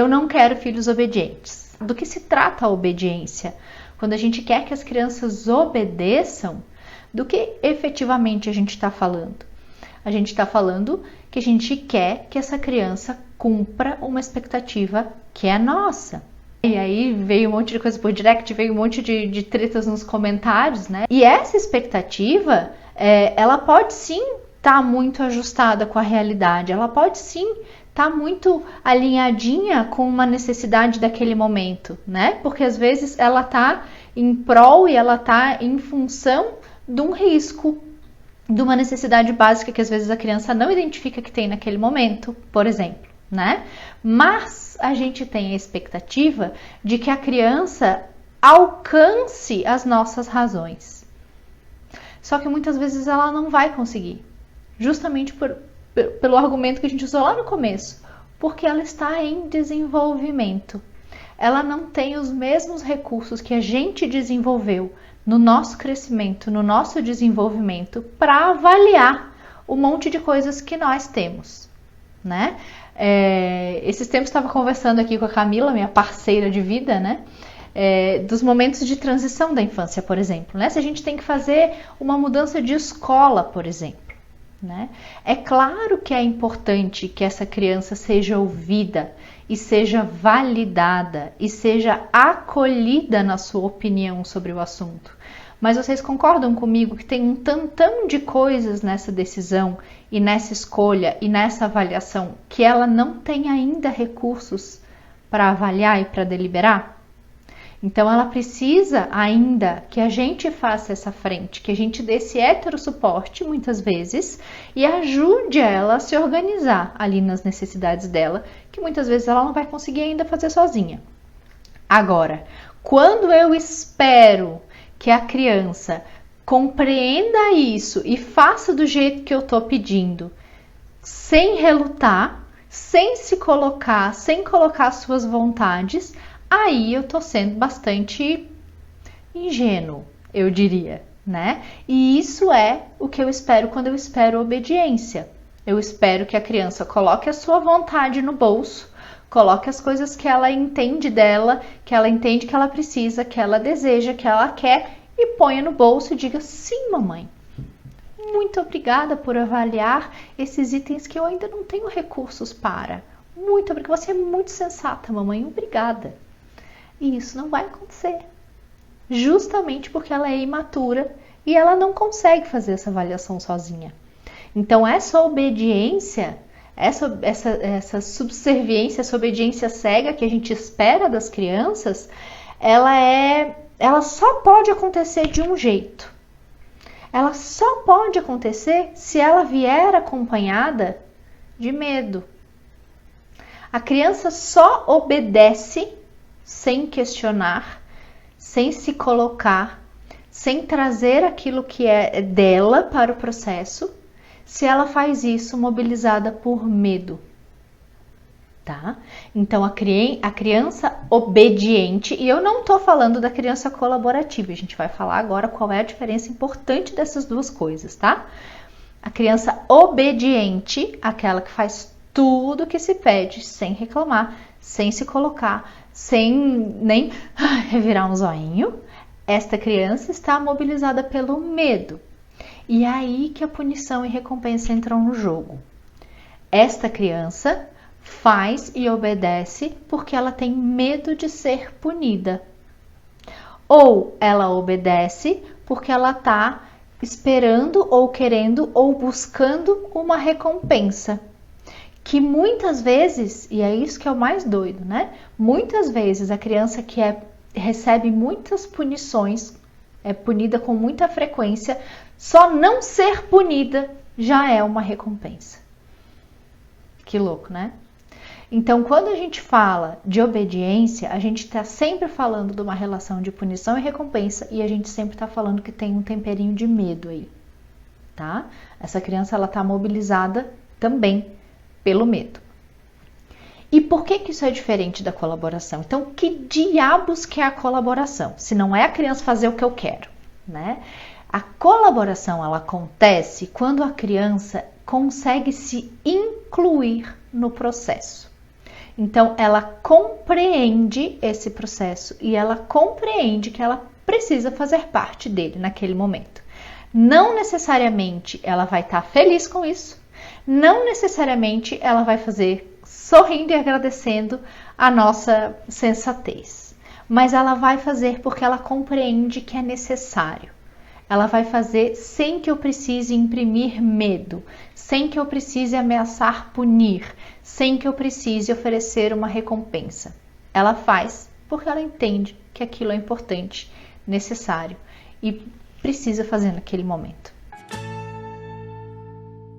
eu não quero filhos obedientes. Do que se trata a obediência? Quando a gente quer que as crianças obedeçam, do que efetivamente a gente está falando? A gente está falando que a gente quer que essa criança cumpra uma expectativa que é nossa. E aí veio um monte de coisa por direct, veio um monte de tretas nos comentários, né? E essa expectativa, ela pode sim estar muito ajustada com a realidade, ela pode sim estar muito alinhadinha com uma necessidade daquele momento, né? Porque às vezes ela está em prol e ela está em função de um risco, de uma necessidade básica que às vezes a criança não identifica que tem naquele momento, por exemplo, né? Mas a gente tem a expectativa de que a criança alcance as nossas razões. Só que muitas vezes ela não vai conseguir, justamente pelo argumento que a gente usou lá no começo, porque ela está em desenvolvimento. Ela não tem os mesmos recursos que a gente desenvolveu no nosso crescimento, no nosso desenvolvimento, para avaliar o monte de coisas que nós temos, né? Esses tempos estava conversando aqui com a Camila, minha parceira de vida, né? Dos momentos de transição da infância, por exemplo, né? Se a gente tem que fazer uma mudança de escola, por exemplo, né? É claro que é importante que essa criança seja ouvida e seja validada e seja acolhida na sua opinião sobre o assunto. Mas vocês concordam comigo que tem um tantão de coisas nessa decisão e nessa escolha e nessa avaliação que ela não tem ainda recursos para avaliar e para deliberar? Então ela precisa ainda que a gente faça essa frente, que a gente dê esse heterosuporte muitas vezes e ajude ela a se organizar ali nas necessidades dela, que muitas vezes ela não vai conseguir ainda fazer sozinha. Agora, quando eu espero que a criança compreenda isso e faça do jeito que eu estou pedindo, sem relutar, sem se colocar, sem colocar suas vontades, aí eu tô sendo bastante ingênuo, eu diria, né? E isso é o que eu espero quando eu espero obediência. Eu espero que a criança coloque a sua vontade no bolso, coloque as coisas que ela entende dela, que ela entende que ela precisa, que ela deseja, que ela quer, e ponha no bolso e diga: sim, mamãe, muito obrigada por avaliar esses itens que eu ainda não tenho recursos para. Muito obrigada, você é muito sensata, mamãe, obrigada. E isso não vai acontecer, justamente porque ela é imatura e ela não consegue fazer essa avaliação sozinha. Então essa obediência, essa subserviência, essa obediência cega que a gente espera das crianças, ela só pode acontecer de um jeito. Ela só pode acontecer se ela vier acompanhada de medo. A criança só obedece sem questionar, sem se colocar, sem trazer aquilo que é dela para o processo, se ela faz isso mobilizada por medo, tá? Então a criança obediente, e eu não tô falando da criança colaborativa, a gente vai falar agora qual é a diferença importante dessas duas coisas, tá? A criança obediente, aquela que faz tudo que se pede sem reclamar, sem se colocar, sem nem revirar um zoinho, esta criança está mobilizada pelo medo. E é aí que a punição e recompensa entram no jogo. Esta criança faz e obedece porque ela tem medo de ser punida. Ou ela obedece porque ela está esperando ou querendo ou buscando uma recompensa. Que muitas vezes, e é isso que é o mais doido, né? Muitas vezes a criança que recebe muitas punições, é punida com muita frequência, só não ser punida já é uma recompensa. Que louco, né? Então, quando a gente fala de obediência, a gente está sempre falando de uma relação de punição e recompensa, e a gente sempre está falando que tem um temperinho de medo aí, tá? Essa criança, ela está mobilizada também pelo medo. E por que isso é diferente da colaboração? Então, que diabos que é a colaboração? Se não é a criança fazer o que eu quero, né? A colaboração, ela acontece quando a criança consegue se incluir no processo. Então, ela compreende esse processo e ela compreende que ela precisa fazer parte dele naquele momento. Não necessariamente ela vai estar feliz com isso, não necessariamente ela vai fazer sorrindo e agradecendo a nossa sensatez, mas ela vai fazer porque ela compreende que é necessário. Ela vai fazer sem que eu precise imprimir medo, sem que eu precise ameaçar punir, sem que eu precise oferecer uma recompensa. Ela faz porque ela entende que aquilo é importante, necessário e precisa fazer naquele momento.